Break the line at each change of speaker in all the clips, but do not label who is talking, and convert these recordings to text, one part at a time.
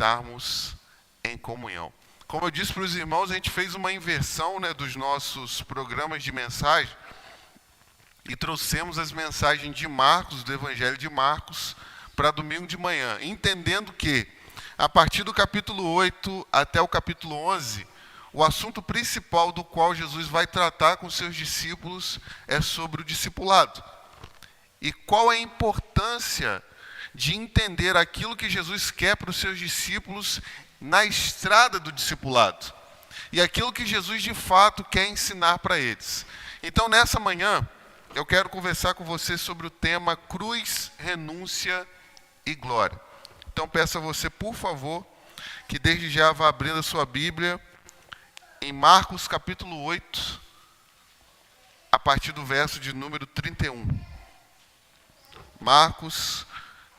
estarmos em comunhão. Como eu disse para os irmãos, a gente fez uma inversão, dos nossos programas de mensagem e trouxemos as mensagens de Marcos, do Evangelho de Marcos, para domingo de manhã, entendendo que, a partir do capítulo 8 até o capítulo 11, o assunto principal do qual Jesus vai tratar com seus discípulos é sobre o discipulado. E qual é a importância de entender aquilo que Jesus quer para os seus discípulos na estrada do discipulado. E aquilo que Jesus de fato quer ensinar para eles. Então nessa manhã, eu quero conversar com você sobre o tema cruz, renúncia e glória. Então peço a você, por favor, que desde já vá abrindo a sua Bíblia em Marcos capítulo 8, a partir do verso de número 31. Marcos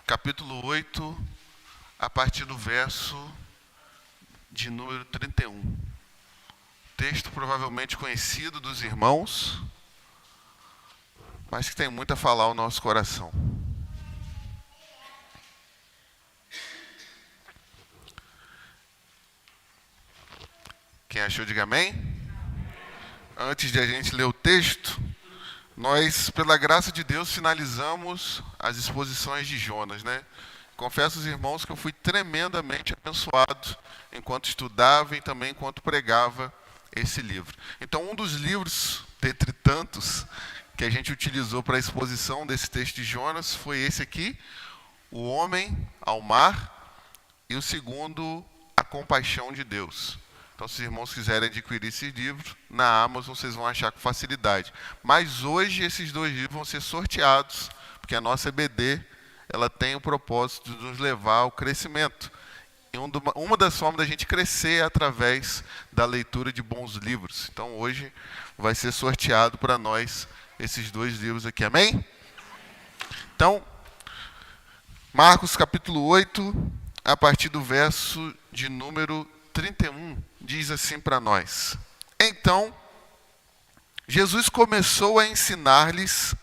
capítulo 8, a partir do verso de número 31. Texto provavelmente conhecido dos irmãos, mas que tem muito a falar ao nosso coração. Quem achou, diga amém. Antes de a gente ler o texto, nós, pela graça de Deus, finalizamos as exposições de Jonas, Confesso aos irmãos que eu fui tremendamente abençoado enquanto estudava e também enquanto pregava esse livro. Então, um dos livros, dentre tantos, que a gente utilizou para a exposição desse texto de Jonas foi esse aqui, O Homem ao Mar, e o segundo, A Compaixão de Deus. Então, se os irmãos quiserem adquirir esse livro, na Amazon vocês vão achar com facilidade. Mas hoje esses dois livros vão ser sorteados, porque a nossa EBD, ela tem o propósito de nos levar ao crescimento. E uma das formas da gente crescer é através da leitura de bons livros. Então, hoje vai ser sorteado para nós esses dois livros aqui. Amém? Então, Marcos capítulo 8, a partir do verso de número 31, diz assim para nós. Então, Jesus começou a ensinar-lhes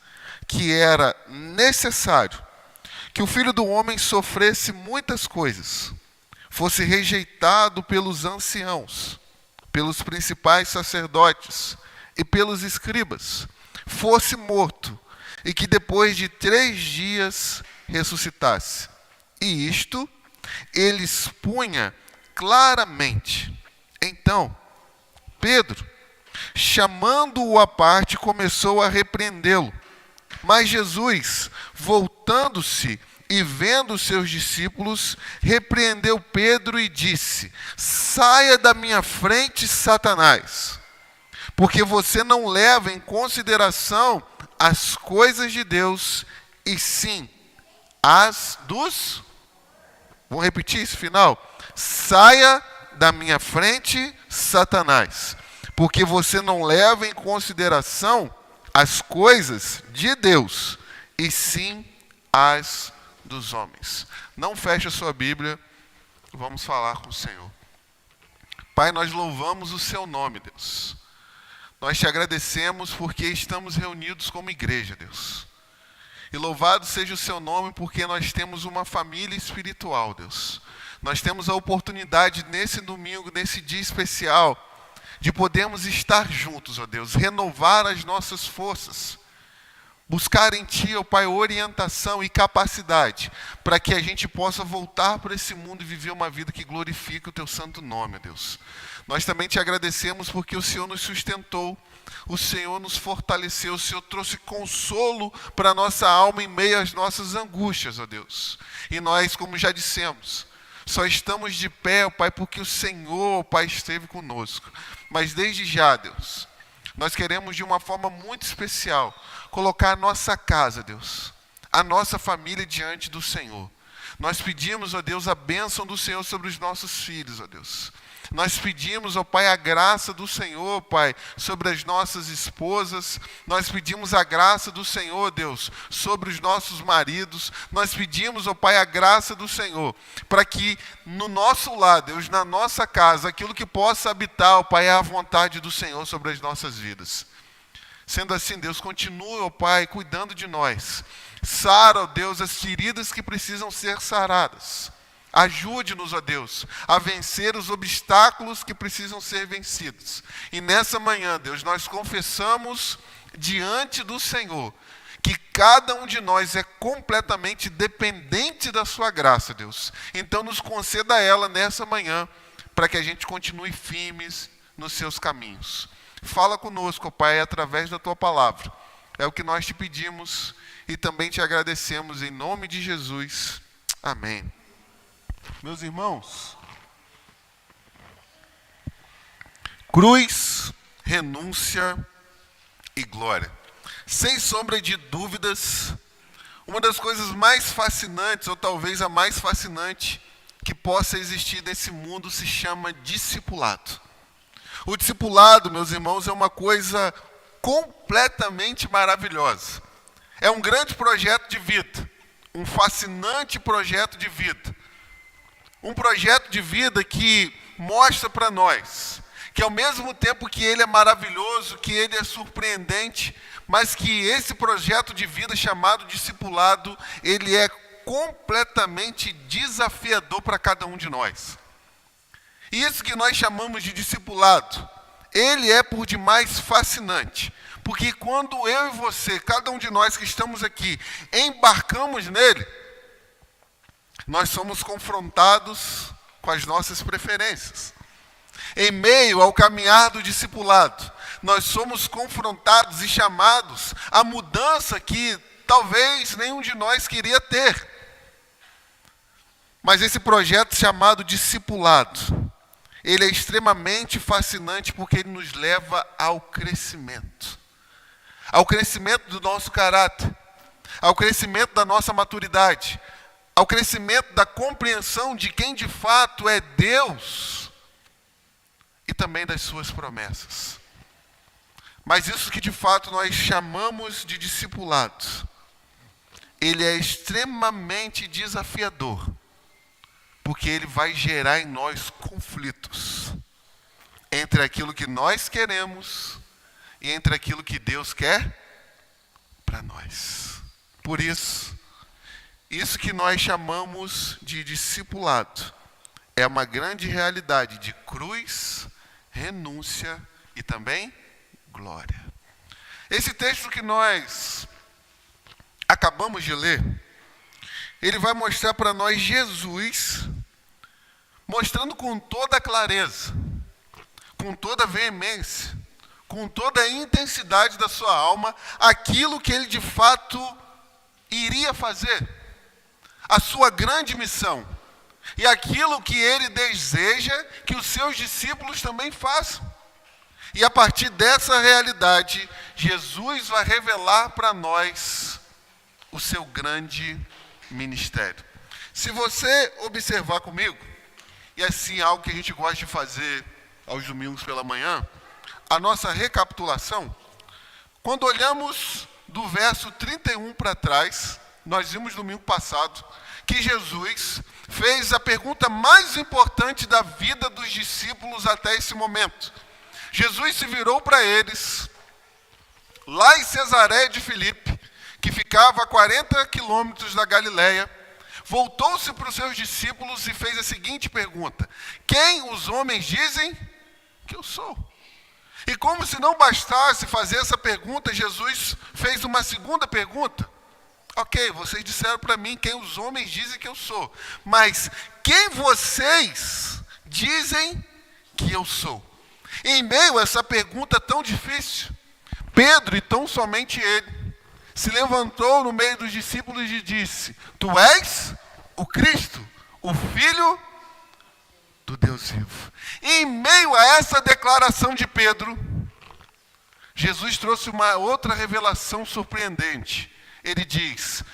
que era necessário que o Filho do Homem sofresse muitas coisas, fosse rejeitado pelos anciãos, pelos principais sacerdotes e pelos escribas, fosse morto e que depois de 3 dias ressuscitasse. E isto ele expunha claramente. Então, Pedro, chamando-o à parte, começou a repreendê-lo. Mas Jesus, voltando-se e vendo os seus discípulos, repreendeu Pedro e disse: saia da minha frente, Satanás, porque você não leva em consideração as coisas de Deus, e sim as dos... Vou repetir esse final. Saia da minha frente, Satanás, porque você não leva em consideração as coisas de Deus, e sim as dos homens. Não feche a sua Bíblia, vamos falar com o Senhor. Pai, nós louvamos o seu nome, Deus. Nós te agradecemos porque estamos reunidos como igreja, Deus. E louvado seja o seu nome porque nós temos uma família espiritual, Deus. Nós temos a oportunidade nesse domingo, nesse dia especial, de podermos estar juntos, ó Deus, renovar as nossas forças, buscar em Ti, ó Pai, orientação e capacidade, para que a gente possa voltar para esse mundo e viver uma vida que glorifique o Teu santo nome, ó Deus. Nós também Te agradecemos porque o Senhor nos sustentou, o Senhor nos fortaleceu, o Senhor trouxe consolo para a nossa alma em meio às nossas angústias, ó Deus. E nós, como já dissemos, só estamos de pé, ó Pai, porque o Senhor, ó Pai, esteve conosco. Mas desde já, Deus, nós queremos de uma forma muito especial colocar a nossa casa, Deus, a nossa família diante do Senhor. Nós pedimos, ó Deus, a bênção do Senhor sobre os nossos filhos, ó Deus. Nós pedimos, ó Pai, a graça do Senhor, Pai, sobre as nossas esposas. Nós pedimos a graça do Senhor, Deus, sobre os nossos maridos. Nós pedimos, ó Pai, a graça do Senhor, para que no nosso lar, Deus, na nossa casa, aquilo que possa habitar, ó Pai, é a vontade do Senhor sobre as nossas vidas. Sendo assim, Deus, continua, ó Pai, cuidando de nós. Sara, ó Deus, as feridas que precisam ser saradas. Ajude-nos, ó Deus, a vencer os obstáculos que precisam ser vencidos. E nessa manhã, Deus, nós confessamos diante do Senhor que cada um de nós é completamente dependente da sua graça, Deus. Então nos conceda ela nessa manhã, para que a gente continue firmes nos seus caminhos. Fala conosco, Pai, através da tua palavra. É o que nós te pedimos e também te agradecemos em nome de Jesus. Amém. Meus irmãos, cruz, renúncia e glória. Sem sombra de dúvidas, uma das coisas mais fascinantes, ou talvez a mais fascinante, que possa existir nesse mundo se chama discipulado. O discipulado, meus irmãos, é uma coisa completamente maravilhosa. É um grande projeto de vida, um fascinante projeto de vida. Um projeto de vida que mostra para nós que ao mesmo tempo que ele é maravilhoso, que ele é surpreendente, mas que esse projeto de vida chamado discipulado, ele é completamente desafiador para cada um de nós. Isso que nós chamamos de discipulado, ele é por demais fascinante, porque quando eu e você, cada um de nós que estamos aqui, embarcamos nele, nós somos confrontados com as nossas preferências. Em meio ao caminhar do discipulado, nós somos confrontados e chamados à mudança que talvez nenhum de nós queria ter. Mas esse projeto chamado discipulado, ele é extremamente fascinante porque ele nos leva ao crescimento do nosso caráter, ao crescimento da nossa maturidade, ao crescimento da compreensão de quem de fato é Deus e também das suas promessas. Mas isso que de fato nós chamamos de discipulado, ele é extremamente desafiador, porque ele vai gerar em nós conflitos entre aquilo que nós queremos e entre aquilo que Deus quer para nós. Por isso que nós chamamos de discipulado é uma grande realidade de cruz, renúncia e também glória. Esse texto que nós acabamos de ler, ele vai mostrar para nós Jesus, mostrando com toda a clareza, com toda a veemência, com toda a intensidade da sua alma, aquilo que ele de fato iria fazer, a sua grande missão, e aquilo que ele deseja que os seus discípulos também façam. E a partir dessa realidade, Jesus vai revelar para nós o seu grande ministério. Se você observar comigo, e assim algo que a gente gosta de fazer aos domingos pela manhã, a nossa recapitulação, quando olhamos do verso 31 para trás, nós vimos domingo passado que Jesus fez a pergunta mais importante da vida dos discípulos até esse momento. Jesus se virou para eles, lá em Cesareia de Filipe, que ficava a 40 quilômetros da Galileia, voltou-se para os seus discípulos e fez a seguinte pergunta: quem os homens dizem que eu sou? E como se não bastasse fazer essa pergunta, Jesus fez uma segunda pergunta. Ok, vocês disseram para mim quem os homens dizem que eu sou, mas quem vocês dizem que eu sou? Em meio a essa pergunta tão difícil, Pedro, e tão somente ele, se levantou no meio dos discípulos e disse: tu és o Cristo, o Filho do Deus vivo. E em meio a essa declaração de Pedro, Jesus trouxe uma outra revelação surpreendente. Ele diz: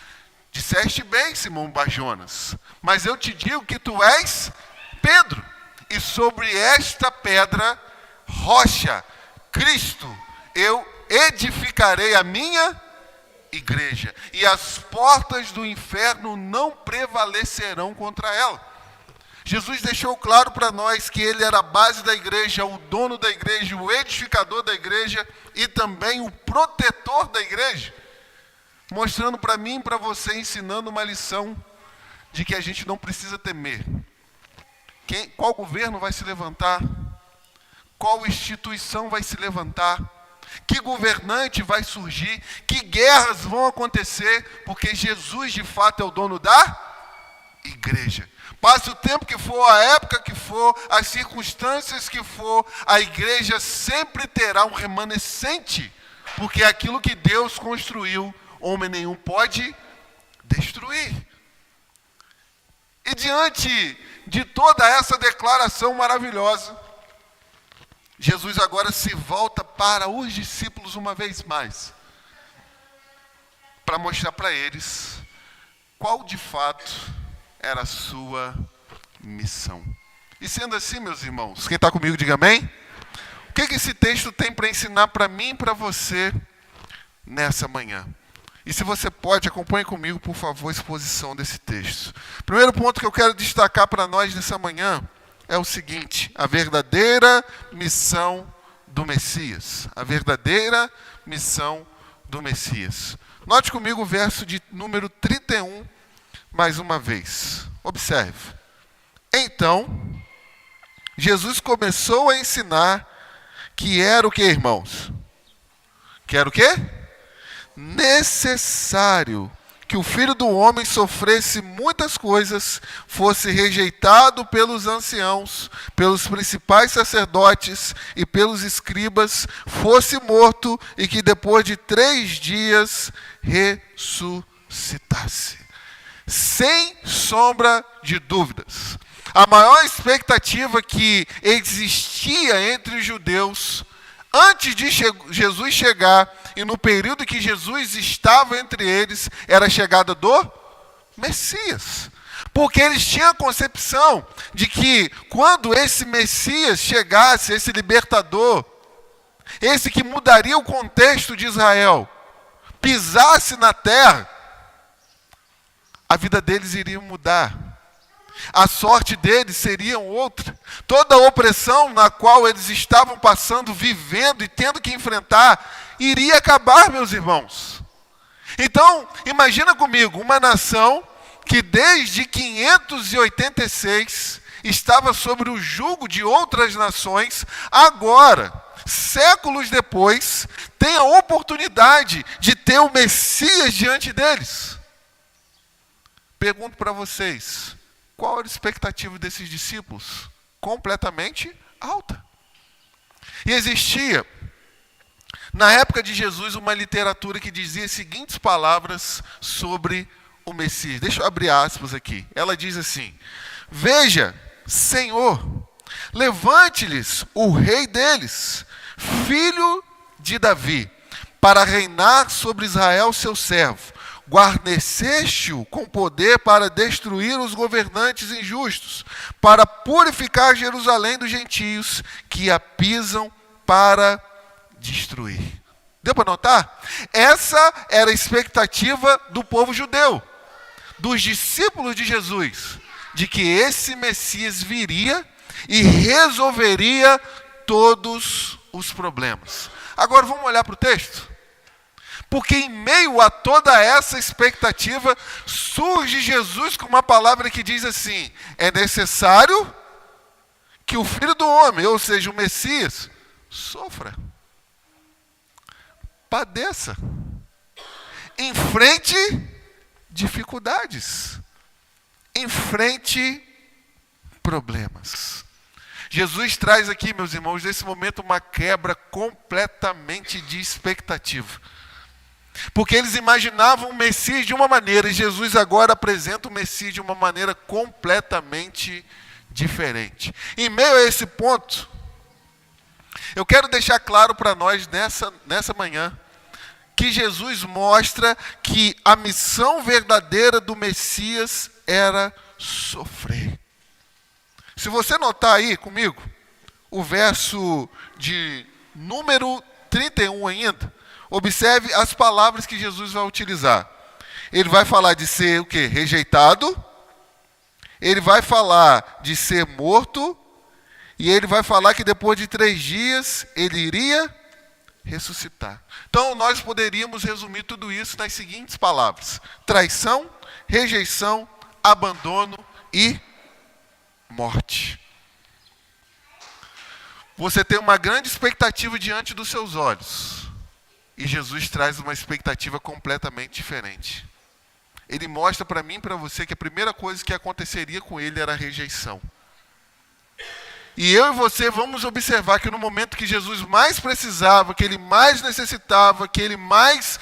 disseste bem, Simão Barjonas, mas eu te digo que tu és Pedro, e sobre esta pedra, rocha, Cristo, eu edificarei a minha igreja, e as portas do inferno não prevalecerão contra ela. Jesus deixou claro para nós que ele era a base da igreja, o dono da igreja, o edificador da igreja e também o protetor da igreja, mostrando para mim e para você, ensinando uma lição de que a gente não precisa temer, Qual governo vai se levantar? Qual instituição vai se levantar? Que governante vai surgir? Que guerras vão acontecer? Porque Jesus, de fato, é o dono da igreja. Passe o tempo que for, a época que for, as circunstâncias que for, a igreja sempre terá um remanescente, porque é aquilo que Deus construiu, homem nenhum pode destruir. E diante de toda essa declaração maravilhosa, Jesus agora se volta para os discípulos uma vez mais, para mostrar para eles qual de fato era a sua missão. E sendo assim, meus irmãos, quem está comigo, diga amém. O que esse texto tem para ensinar para mim e para você nessa manhã? E se você pode, acompanhe comigo, por favor, a exposição desse texto. Primeiro ponto que eu quero destacar para nós nessa manhã é o seguinte: a verdadeira missão do Messias. A verdadeira missão do Messias. Note comigo o verso de número 31, mais uma vez. Observe. Então, Jesus começou a ensinar que era o que, irmãos? Que era o quê? Necessário que o Filho do Homem sofresse muitas coisas, fosse rejeitado pelos anciãos, pelos principais sacerdotes e pelos escribas, fosse morto e que depois de 3 dias ressuscitasse. Sem sombra de dúvidas, a maior expectativa que existia entre os judeus antes de Jesus chegar e no período que Jesus estava entre eles, era a chegada do Messias. Porque eles tinham a concepção de que quando esse Messias chegasse, esse libertador, esse que mudaria o contexto de Israel, pisasse na terra, a vida deles iria mudar. A sorte deles seria outra. Toda a opressão na qual eles estavam passando, vivendo e tendo que enfrentar, iria acabar, meus irmãos. Então, imagina comigo, uma nação que desde 586 estava sobre o jugo de outras nações, agora, séculos depois, tem a oportunidade de ter o Messias diante deles. Pergunto para vocês, qual era a expectativa desses discípulos? Completamente alta. E existia, na época de Jesus, uma literatura que dizia as seguintes palavras sobre o Messias. Deixa eu abrir aspas aqui. Ela diz assim: veja, Senhor, levante-lhes o rei deles, filho de Davi, para reinar sobre Israel, seu servo. Guarneceste-o com poder para destruir os governantes injustos, para purificar Jerusalém dos gentios que a pisam para destruir. Deu para notar? Essa era a expectativa do povo judeu, dos discípulos de Jesus, de que esse Messias viria e resolveria todos os problemas. Agora vamos olhar para o texto? Porque em meio a toda essa expectativa, surge Jesus com uma palavra que diz assim: é necessário que o Filho do Homem, ou seja, o Messias, sofra, padeça, enfrente dificuldades, enfrente problemas. Jesus traz aqui, meus irmãos, nesse momento uma quebra completamente de expectativa. Porque eles imaginavam o Messias de uma maneira, e Jesus agora apresenta o Messias de uma maneira completamente diferente. Em meio a esse ponto, eu quero deixar claro para nós nessa manhã, que Jesus mostra que a missão verdadeira do Messias era sofrer. Se você notar aí comigo, o verso de número 31 ainda, observe as palavras que Jesus vai utilizar. Ele vai falar de ser o quê? Rejeitado. Ele vai falar de ser morto. E ele vai falar que depois de 3 dias ele iria ressuscitar. Então nós poderíamos resumir tudo isso nas seguintes palavras: traição, rejeição, abandono e morte. Você tem uma grande expectativa diante dos seus olhos. E Jesus traz uma expectativa completamente diferente. Ele mostra para mim e para você que a primeira coisa que aconteceria com ele era a rejeição. E eu e você vamos observar que no momento que Jesus mais precisava, que ele mais necessitava, que ele mais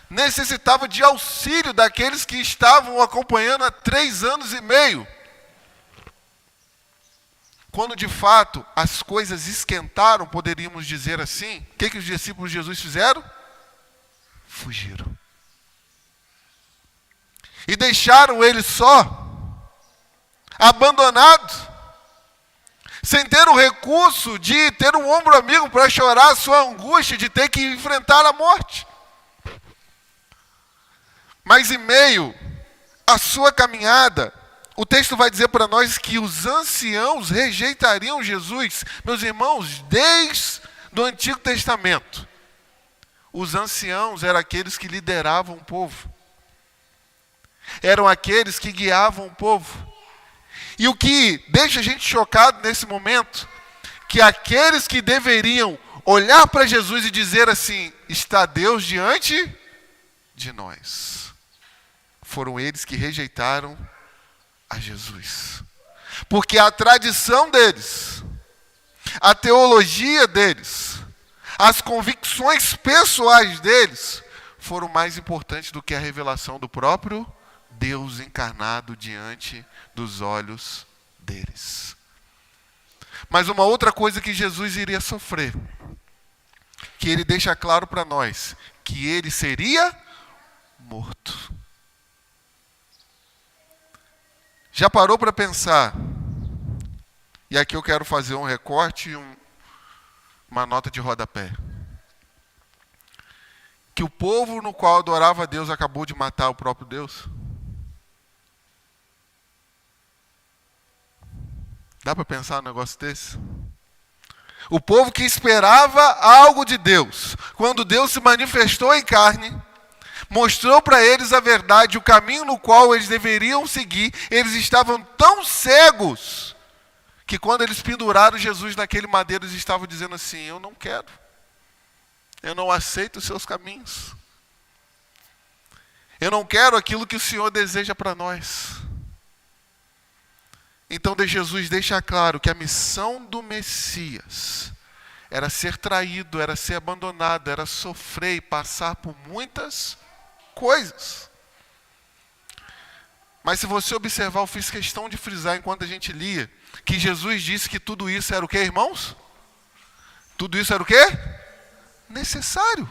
necessitava de auxílio daqueles que estavam o acompanhando há 3 anos e meio, quando de fato as coisas esquentaram, poderíamos dizer assim, o que os discípulos de Jesus fizeram? Fugiram. E deixaram ele só, abandonado, sem ter o recurso de ter um ombro amigo para chorar a sua angústia de ter que enfrentar a morte. Mas em meio à sua caminhada, o texto vai dizer para nós que os anciãos rejeitariam Jesus. Meus irmãos, desde o Antigo Testamento, os anciãos eram aqueles que lideravam o povo. Eram aqueles que guiavam o povo. E o que deixa a gente chocado nesse momento, que aqueles que deveriam olhar para Jesus e dizer assim, está Deus diante de nós, foram eles que rejeitaram a Jesus. Porque a tradição deles, a teologia deles, as convicções pessoais deles, foram mais importantes do que a revelação do próprio Deus encarnado diante dos olhos deles. Mas uma outra coisa que Jesus iria sofrer, que ele deixa claro para nós, que ele seria morto. Já parou para pensar? E aqui eu quero fazer um recorte e uma nota de rodapé. Que o povo no qual adorava a Deus acabou de matar o próprio Deus? Dá para pensar um negócio desse? O povo que esperava algo de Deus, quando Deus se manifestou em carne, mostrou para eles a verdade, o caminho no qual eles deveriam seguir, eles estavam tão cegos, que quando eles penduraram Jesus naquele madeiro, eles estavam dizendo assim, eu não quero, eu não aceito os seus caminhos, eu não quero aquilo que o Senhor deseja para nós. Então Jesus deixa claro que a missão do Messias era ser traído, era ser abandonado, era sofrer e passar por muitas coisas. Mas se você observar, eu fiz questão de frisar enquanto a gente lia, que Jesus disse que tudo isso era o quê, irmãos? Tudo isso era o quê? Necessário.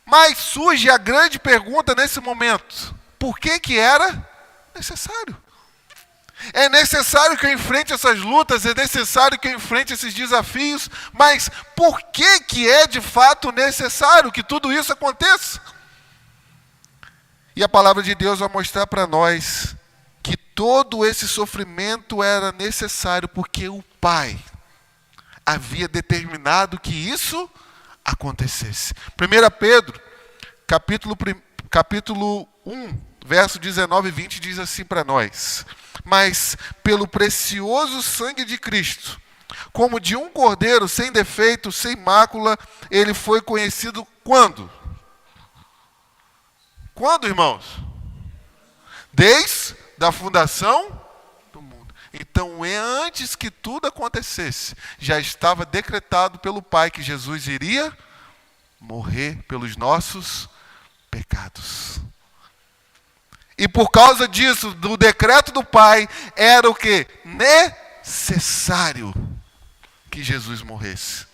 Mas surge a grande pergunta nesse momento, por que era necessário? É necessário que eu enfrente essas lutas, é necessário que eu enfrente esses desafios, mas por que é de fato necessário que tudo isso aconteça? E a palavra de Deus vai mostrar para nós que todo esse sofrimento era necessário porque o Pai havia determinado que isso acontecesse. 1 Pedro, capítulo 1, verso 19 e 20 diz assim para nós: mas pelo precioso sangue de Cristo, como de um cordeiro sem defeito, sem mácula, ele foi conhecido quando? Quando, irmãos? Desde a fundação do mundo. Então, antes que tudo acontecesse, já estava decretado pelo Pai que Jesus iria morrer pelos nossos pecados. E por causa disso, do decreto do Pai, era o quê? Necessário que Jesus morresse.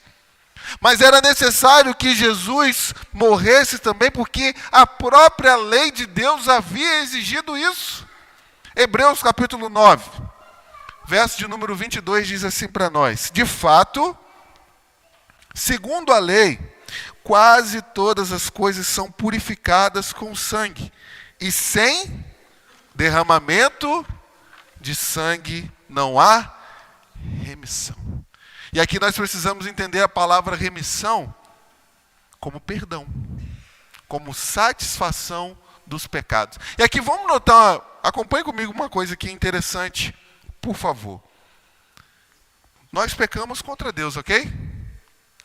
Mas era necessário que Jesus morresse também porque a própria lei de Deus havia exigido isso. Hebreus capítulo 9, verso de número 22 diz assim para nós: de fato, segundo a lei, quase todas as coisas são purificadas com sangue, e sem derramamento de sangue não há remissão. E aqui nós precisamos entender a palavra remissão como perdão, como satisfação dos pecados. E aqui vamos notar, acompanhe comigo uma coisa aqui interessante. por favor. Nós pecamos contra Deus, ok?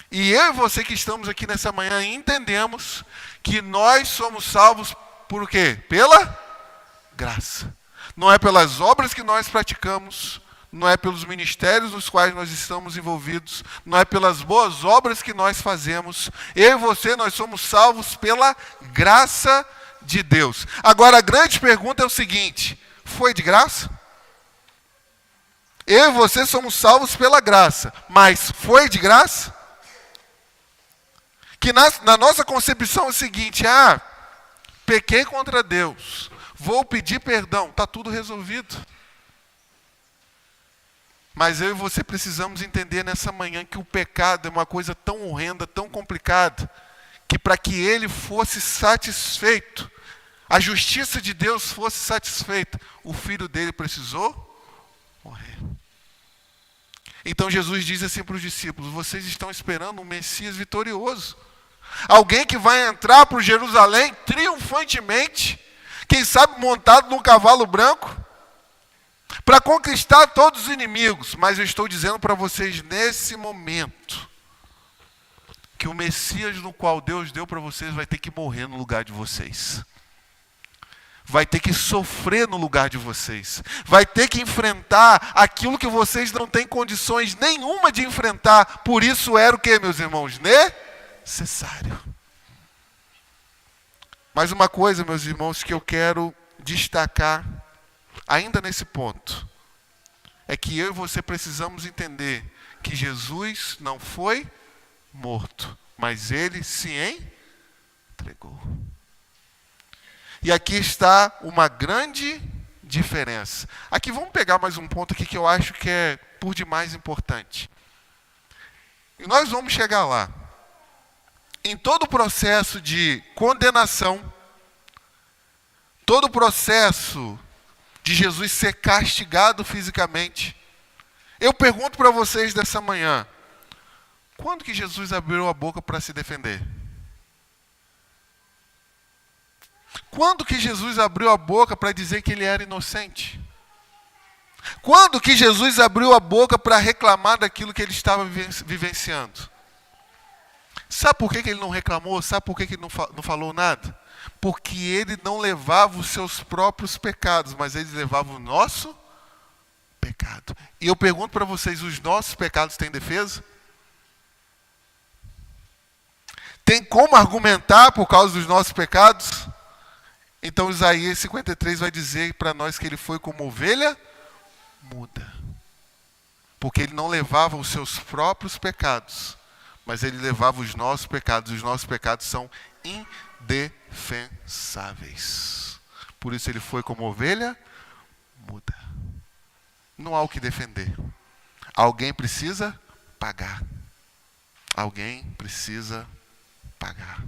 E eu e você que estamos aqui nessa manhã entendemos que nós somos salvos por quê? Pela graça. Não é pelas obras que nós praticamos, não é pelos ministérios nos quais nós estamos envolvidos, não é pelas boas obras que nós fazemos. Eu e você, nós somos salvos pela graça de Deus. Agora, a grande pergunta é o seguinte: foi de graça? Eu e você somos salvos pela graça, mas foi de graça? Que na nossa concepção é o seguinte: pequei contra Deus, vou pedir perdão, está tudo resolvido. Mas eu e você precisamos entender nessa manhã que o pecado é uma coisa tão horrenda, tão complicada, que para que ele fosse satisfeito, a justiça de Deus fosse satisfeita, o filho dele precisou morrer. Então Jesus diz assim para os discípulos: vocês estão esperando um Messias vitorioso. Alguém que vai entrar para Jerusalém triunfantemente, quem sabe montado num cavalo branco, para conquistar todos os inimigos. Mas eu estou dizendo para vocês nesse momento, que o Messias no qual Deus deu para vocês vai ter que morrer no lugar de vocês. Vai ter que sofrer no lugar de vocês. Vai ter que enfrentar aquilo que vocês não têm condições nenhuma de enfrentar. Por isso era o que, meus irmãos? Necessário. Mas uma coisa, meus irmãos, que eu quero destacar, ainda nesse ponto, é que eu e você precisamos entender que Jesus não foi morto, mas ele se entregou. E aqui está uma grande diferença. Aqui vamos pegar mais um ponto aqui que eu acho que é por demais importante. E nós vamos chegar lá. Em todo o processo de condenação, todo o processo de Jesus ser castigado fisicamente, eu pergunto para vocês dessa manhã: quando que Jesus abriu a boca para se defender? Quando que Jesus abriu a boca para dizer que ele era inocente? Quando que Jesus abriu a boca para reclamar daquilo que ele estava vivenciando? Sabe por que ele não reclamou? Sabe por que ele não falou nada? Porque ele não levava os seus próprios pecados, mas ele levava o nosso pecado. E eu pergunto para vocês: os nossos pecados têm defesa? Tem como argumentar por causa dos nossos pecados? Então Isaías 53 vai dizer para nós que ele foi como ovelha muda. Porque ele não levava os seus próprios pecados, mas ele levava os nossos pecados. Os nossos pecados são indefensáveis. Por isso ele foi como ovelha muda. Não há o que defender. Alguém precisa pagar. Alguém precisa pagar.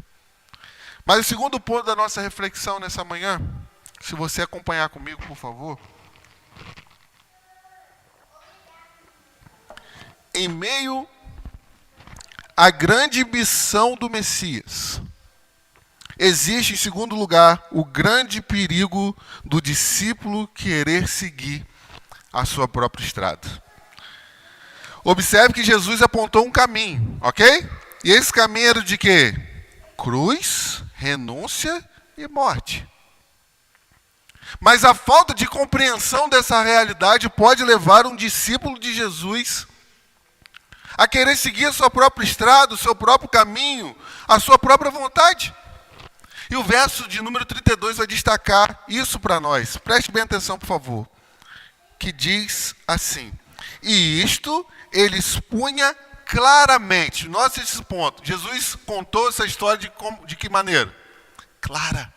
Mas o segundo ponto da nossa reflexão nessa manhã, se você acompanhar comigo, por favor. Em meio à grande missão do Messias, existe, em segundo lugar, o grande perigo do discípulo querer seguir a sua própria estrada. Observe que Jesus apontou um caminho, ok? E esse caminho era de quê? Cruz, renúncia e morte. Mas a falta de compreensão dessa realidade pode levar um discípulo de Jesus a querer seguir a sua própria estrada, o seu próprio caminho, a sua própria vontade. E o verso de número 32 vai destacar isso para nós. Preste bem atenção, por favor. Que diz assim: e isto ele expunha claramente. Note esse ponto. Jesus contou essa história de que maneira? Clara.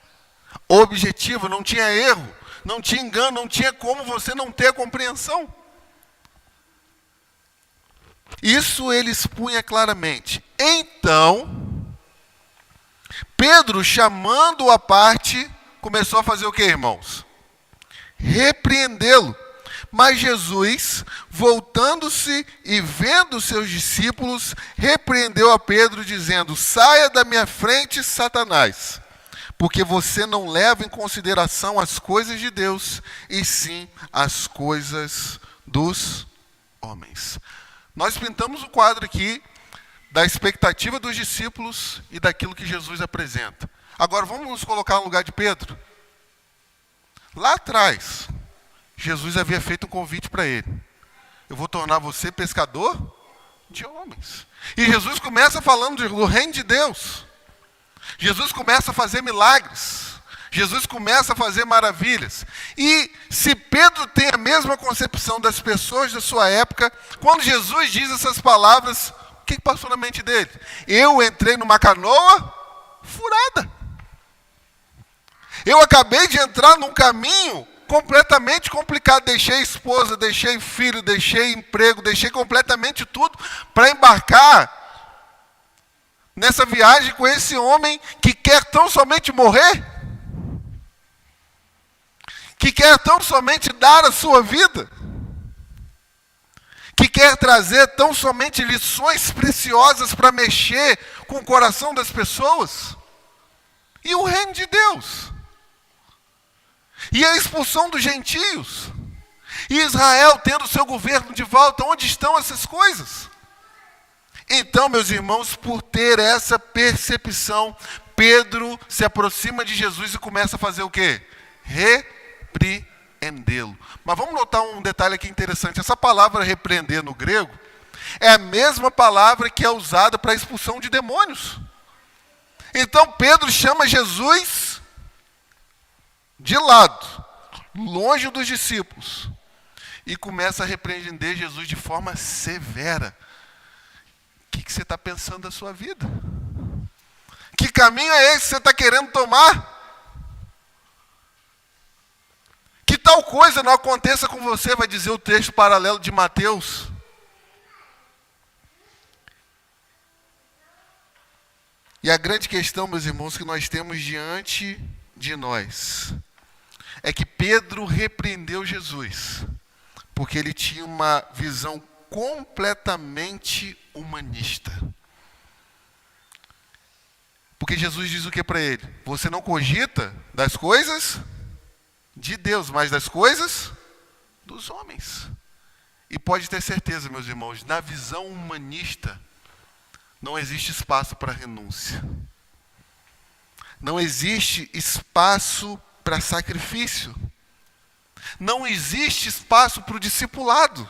Objetiva, não tinha erro, não tinha engano, não tinha como você não ter a compreensão. Isso ele expunha claramente. Então, Pedro, chamando-o à parte, começou a fazer o que, irmãos? Repreendê-lo. Mas Jesus, voltando-se e vendo os seus discípulos, repreendeu a Pedro, dizendo: saia da minha frente, Satanás, porque você não leva em consideração as coisas de Deus, e sim as coisas dos homens. Nós pintamos o quadro aqui da expectativa dos discípulos e daquilo que Jesus apresenta. Agora vamos nos colocar no lugar de Pedro. Lá atrás, Jesus havia feito um convite para ele. Eu vou tornar você pescador de homens. E Jesus começa falando do reino de Deus. Jesus começa a fazer milagres. Jesus começa a fazer maravilhas. E se Pedro tem a mesma concepção das pessoas da sua época, quando Jesus diz essas palavras, o que passou na mente dele? Eu entrei numa canoa furada. Eu acabei de entrar num caminho completamente complicado. Deixei esposa, deixei filho, deixei emprego, deixei completamente tudo para embarcar nessa viagem com esse homem que quer tão somente morrer, que quer tão somente dar a sua vida, que quer trazer tão somente lições preciosas para mexer com o coração das pessoas. E o reino de Deus. E a expulsão dos gentios. E Israel tendo seu governo de volta. Onde estão essas coisas? Então, meus irmãos, por ter essa percepção, Pedro se aproxima de Jesus e começa a fazer o quê? Repreendê-lo. Mas vamos notar um detalhe aqui interessante. Essa palavra repreender no grego é a mesma palavra que é usada para a expulsão de demônios. Então Pedro chama Jesus de lado, longe dos discípulos, e começa a repreender Jesus de forma severa. O que você está pensando da sua vida? Que caminho é esse que você está querendo tomar? Que tal coisa não aconteça com você, vai dizer o texto paralelo de Mateus. E a grande questão, meus irmãos, que nós temos diante de nós, é que Pedro repreendeu Jesus, porque ele tinha uma visão completamente humanista. Porque Jesus diz o que para ele? Você não cogita das coisas de Deus, mas das coisas dos homens. E pode ter certeza, meus irmãos, na visão humanista, não existe espaço para renúncia. Não existe espaço para sacrifício. Não existe espaço para o discipulado.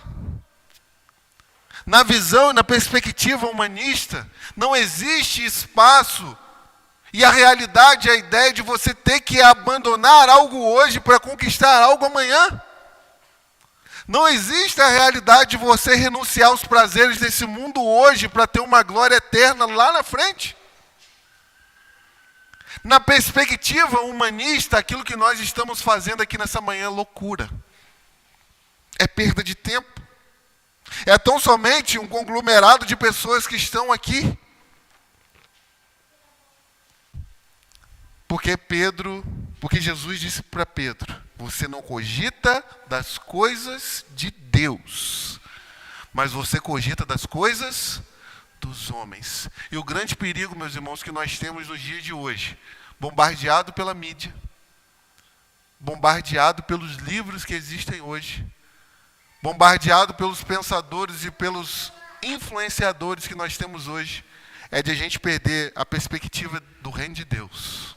Na visão e na perspectiva humanista, não existe espaço. E a realidade é a ideia de você ter que abandonar algo hoje para conquistar algo amanhã. Não existe a realidade de você renunciar aos prazeres desse mundo hoje para ter uma glória eterna lá na frente. Na perspectiva humanista, aquilo que nós estamos fazendo aqui nessa manhã é loucura. É perda de tempo. É tão somente um conglomerado de pessoas que estão aqui. Porque Jesus disse para Pedro, você não cogita das coisas de Deus, mas você cogita das coisas dos homens. E o grande perigo, meus irmãos, que nós temos nos dias de hoje, bombardeado pela mídia, bombardeado pelos livros que existem hoje, bombardeado pelos pensadores e pelos influenciadores que nós temos hoje, é de a gente perder a perspectiva do reino de Deus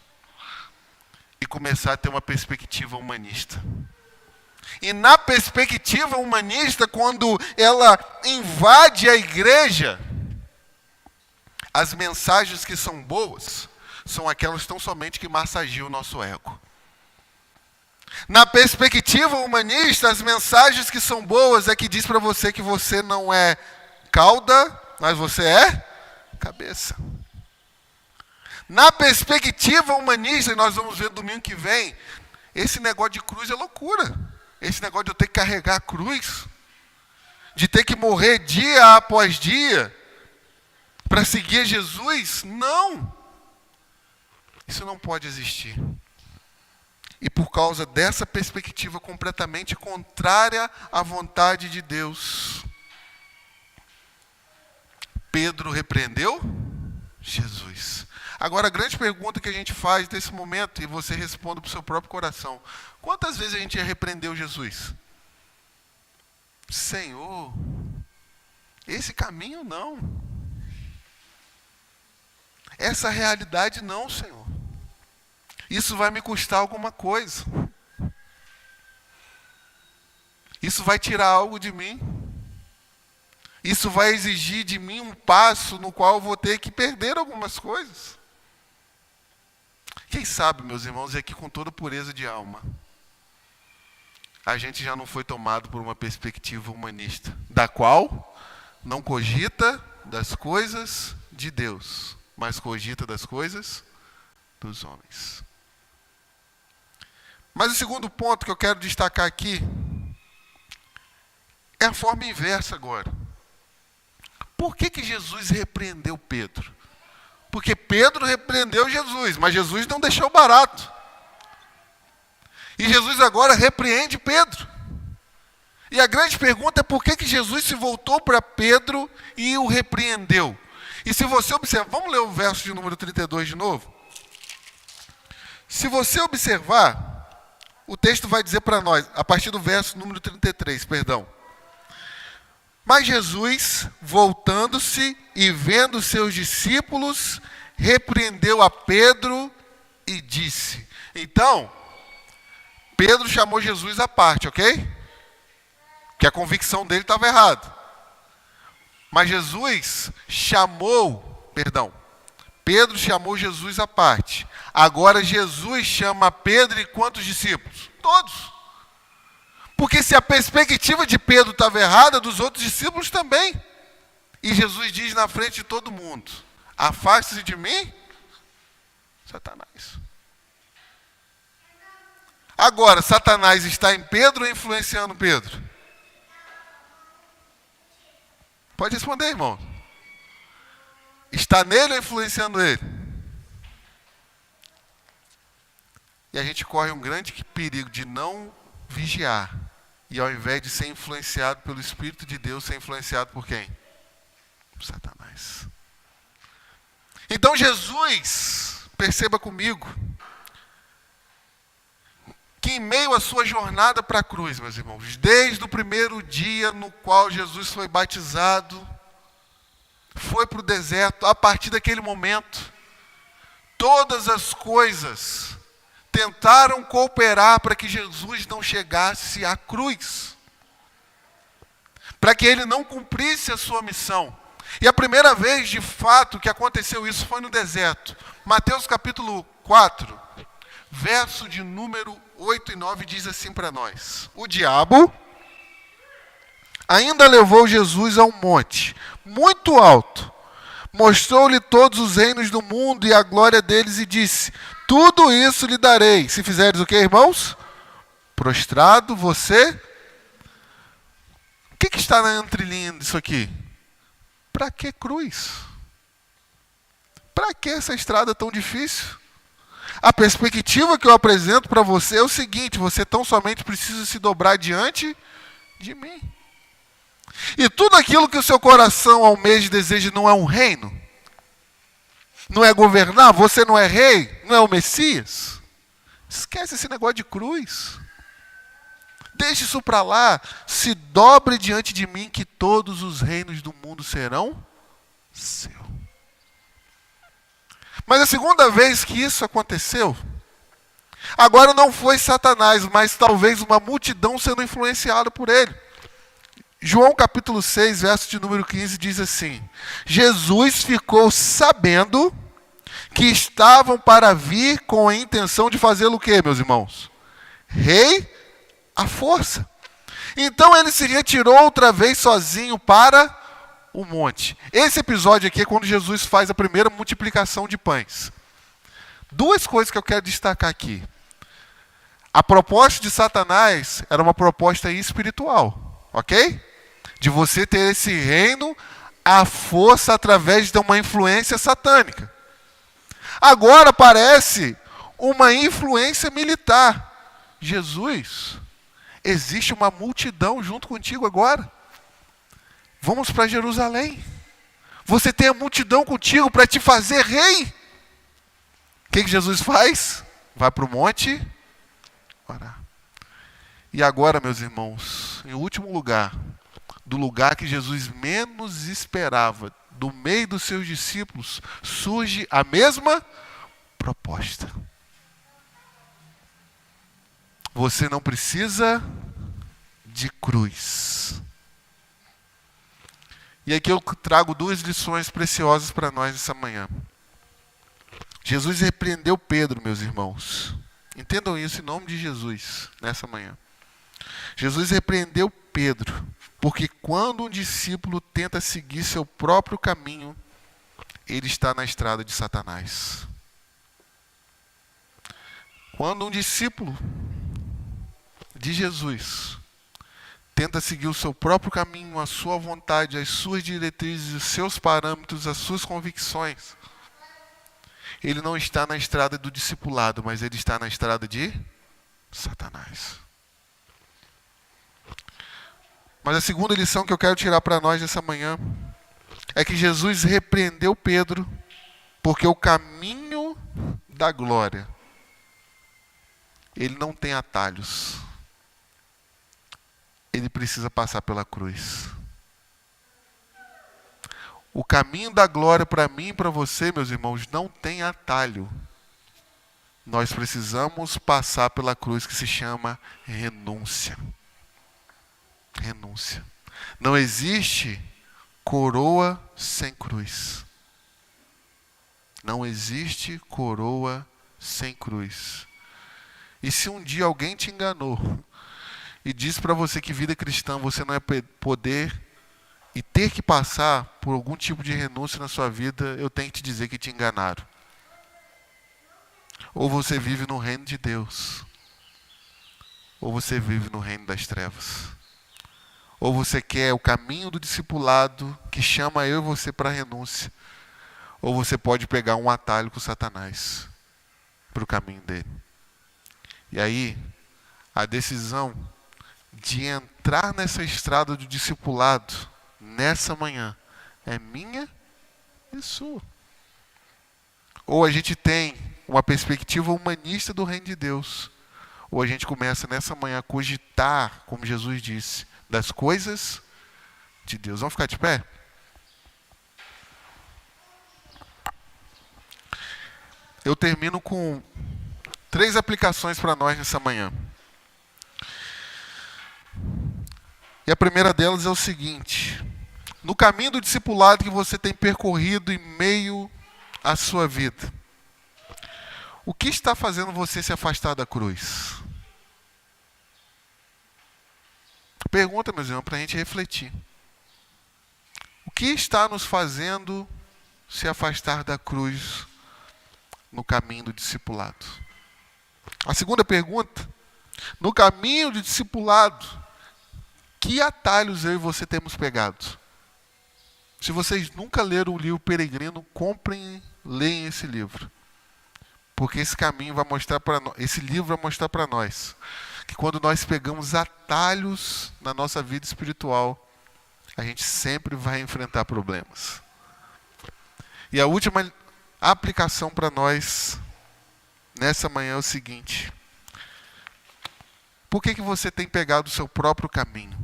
e começar a ter uma perspectiva humanista. E na perspectiva humanista, quando ela invade a igreja, as mensagens que são boas são aquelas tão somente que massageiam o nosso ego. Na perspectiva humanista, as mensagens que são boas é que diz para você que você não é cauda, mas você é cabeça. Na perspectiva humanista, e nós vamos ver domingo que vem, esse negócio de cruz é loucura. Esse negócio de eu ter que carregar a cruz, de ter que morrer dia após dia para seguir Jesus, não. Isso não pode existir. E por causa dessa perspectiva completamente contrária à vontade de Deus, Pedro repreendeu Jesus. Agora, a grande pergunta que a gente faz nesse momento, e você responde para o seu próprio coração: quantas vezes a gente já repreendeu Jesus? Senhor, esse caminho não. Essa realidade não, Senhor. Isso vai me custar alguma coisa. Isso vai tirar algo de mim. Isso vai exigir de mim um passo no qual eu vou ter que perder algumas coisas. Quem sabe, meus irmãos, e aqui com toda pureza de alma, a gente já não foi tomado por uma perspectiva humanista, da qual não cogita das coisas de Deus, mas cogita das coisas dos homens. Mas o segundo ponto que eu quero destacar aqui é a forma inversa agora. Por que Jesus repreendeu Pedro? Porque Pedro repreendeu Jesus, mas Jesus não deixou barato. E Jesus agora repreende Pedro. E a grande pergunta é por que Jesus se voltou para Pedro e o repreendeu? E se você observar, vamos ler o verso de número 32 de novo? Se você observar, o texto vai dizer para nós, a partir do verso número 33, perdão. Mas Jesus, voltando-se e vendo seus discípulos, repreendeu a Pedro e disse. Então, Pedro chamou Jesus à parte, ok? Que a convicção dele estava errada. Mas Pedro chamou Jesus à parte. Agora Jesus chama Pedro e quantos discípulos? Todos. Porque se a perspectiva de Pedro estava errada, dos outros discípulos também. E Jesus diz na frente de todo mundo: afaste-se de mim, Satanás. Agora, Satanás está em Pedro ou influenciando Pedro? Pode responder, irmão. Está nele ou influenciando ele? E a gente corre um grande perigo de não vigiar. E ao invés de ser influenciado pelo Espírito de Deus, ser influenciado por quem? Por Satanás. Então Jesus, perceba comigo, que em meio à sua jornada para a cruz, meus irmãos, desde o primeiro dia no qual Jesus foi batizado, foi para o deserto, a partir daquele momento, todas as coisas tentaram cooperar para que Jesus não chegasse à cruz, para que ele não cumprisse a sua missão. E a primeira vez, de fato, que aconteceu isso foi no deserto. Mateus capítulo 4, verso de número 8 e 9 diz assim para nós: o diabo ainda levou Jesus a um monte muito alto, mostrou-lhe todos os reinos do mundo e a glória deles e disse: tudo isso lhe darei, se fizeres o que, irmãos? Prostrado você. O que está na entrelinha disso aqui? Para que cruz? Para que essa estrada tão difícil? A perspectiva que eu apresento para você é o seguinte: você tão somente precisa se dobrar diante de mim. E tudo aquilo que o seu coração almeja e deseja não é um reino? Não é governar? Você não é rei? Não é o Messias? Esquece esse negócio de cruz. Deixe isso para lá. Se dobre diante de mim que todos os reinos do mundo serão seu. Mas a segunda vez que isso aconteceu, agora não foi Satanás, mas talvez uma multidão sendo influenciada por ele. João capítulo 6, verso de número 15 diz assim: Jesus ficou sabendo que estavam para vir com a intenção de fazê-lo o quê, meus irmãos? Rei à força. Então ele se retirou outra vez sozinho para o monte. Esse episódio aqui é quando Jesus faz a primeira multiplicação de pães. Duas coisas que eu quero destacar aqui. A proposta de Satanás era uma proposta espiritual, ok? De você ter esse reino à força através de uma influência satânica. Agora parece uma influência militar. Jesus, existe uma multidão junto contigo agora. Vamos para Jerusalém. Você tem a multidão contigo para te fazer rei. O que Jesus faz? Vai para o monte orar. E agora, meus irmãos, em último lugar, do lugar que Jesus menos esperava, do meio dos seus discípulos, surge a mesma proposta. Você não precisa de cruz. E aqui eu trago duas lições preciosas para nós essa manhã. Jesus repreendeu Pedro, meus irmãos. Entendam isso em nome de Jesus, nessa manhã. Jesus repreendeu Pedro, porque quando um discípulo tenta seguir seu próprio caminho, ele está na estrada de Satanás. Quando um discípulo de Jesus tenta seguir o seu próprio caminho, a sua vontade, as suas diretrizes, os seus parâmetros, as suas convicções, ele não está na estrada do discipulado, mas ele está na estrada de Satanás. Mas a segunda lição que eu quero tirar para nós essa manhã é que Jesus repreendeu Pedro porque o caminho da glória, ele não tem atalhos. Ele precisa passar pela cruz. O caminho da glória para mim e para você, meus irmãos, não tem atalho. Nós precisamos passar pela cruz que se chama renúncia. Renúncia. Não existe coroa sem cruz. Não existe coroa sem cruz. E se um dia alguém te enganou e disse para você que vida cristã você não é poder e ter que passar por algum tipo de renúncia na sua vida, eu tenho que te dizer que te enganaram. Ou você vive no reino de Deus, ou você vive no reino das trevas. Ou você quer o caminho do discipulado que chama eu e você para a renúncia, ou você pode pegar um atalho com Satanás para o caminho dele. E aí, a decisão de entrar nessa estrada do discipulado, nessa manhã, é minha e sua. Ou a gente tem uma perspectiva humanista do reino de Deus, ou a gente começa nessa manhã a cogitar, como Jesus disse, das coisas de Deus. Vamos ficar de pé? Eu termino com 3 aplicações para nós nessa manhã. E a primeira delas é o seguinte: no caminho do discipulado que você tem percorrido em meio à sua vida, o que está fazendo você se afastar da cruz? Pergunta, meus irmãos, para a gente refletir. O que está nos fazendo se afastar da cruz no caminho do discipulado? A segunda pergunta: no caminho do discipulado, que atalhos eu e você temos pegado? Se vocês nunca leram o livro Peregrino, comprem, leiam esse livro. Porque esse caminho vai mostrar para nós, esse livro vai mostrar para nós que quando nós pegamos atalhos na nossa vida espiritual, a gente sempre vai enfrentar problemas. E a última aplicação para nós nessa manhã é o seguinte: por que você tem pegado o seu próprio caminho?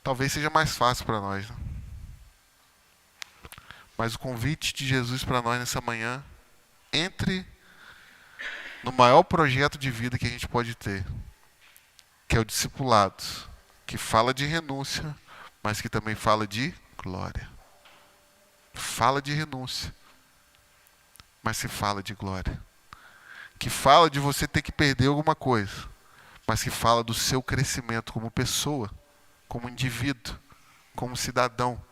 Talvez seja mais fácil para nós, né? Mas o convite de Jesus para nós nessa manhã: entre no maior projeto de vida que a gente pode ter, que é o discipulado, que fala de renúncia, mas que também fala de glória. Fala de renúncia, mas se fala de glória. Que fala de você ter que perder alguma coisa, mas que fala do seu crescimento como pessoa, como indivíduo, como cidadão,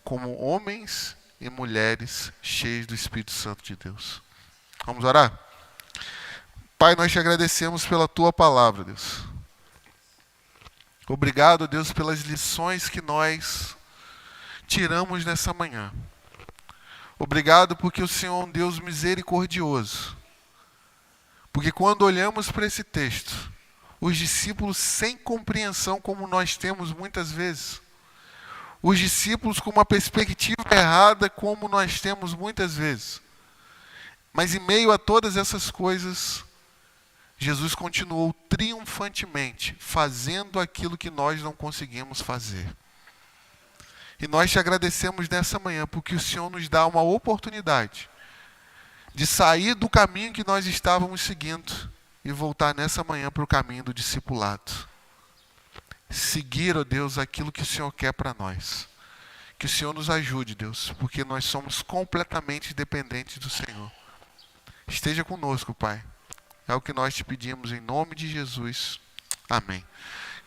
como homens e mulheres cheios do Espírito Santo de Deus. Vamos orar? Pai, nós te agradecemos pela tua palavra, Deus. Obrigado, Deus, pelas lições que nós tiramos nessa manhã. Obrigado porque o Senhor é um Deus misericordioso. Porque quando olhamos para esse texto, os discípulos sem compreensão como nós temos muitas vezes, os discípulos com uma perspectiva errada como nós temos muitas vezes, mas em meio a todas essas coisas, Jesus continuou triunfantemente fazendo aquilo que nós não conseguimos fazer. E nós te agradecemos nessa manhã porque o Senhor nos dá uma oportunidade de sair do caminho que nós estávamos seguindo e voltar nessa manhã para o caminho do discipulado. Seguir, ó Deus, aquilo que o Senhor quer para nós. Que o Senhor nos ajude, Deus, porque nós somos completamente dependentes do Senhor. Esteja conosco, Pai. É o que nós te pedimos em nome de Jesus. Amém.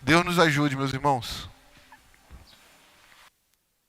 Deus nos ajude, meus irmãos.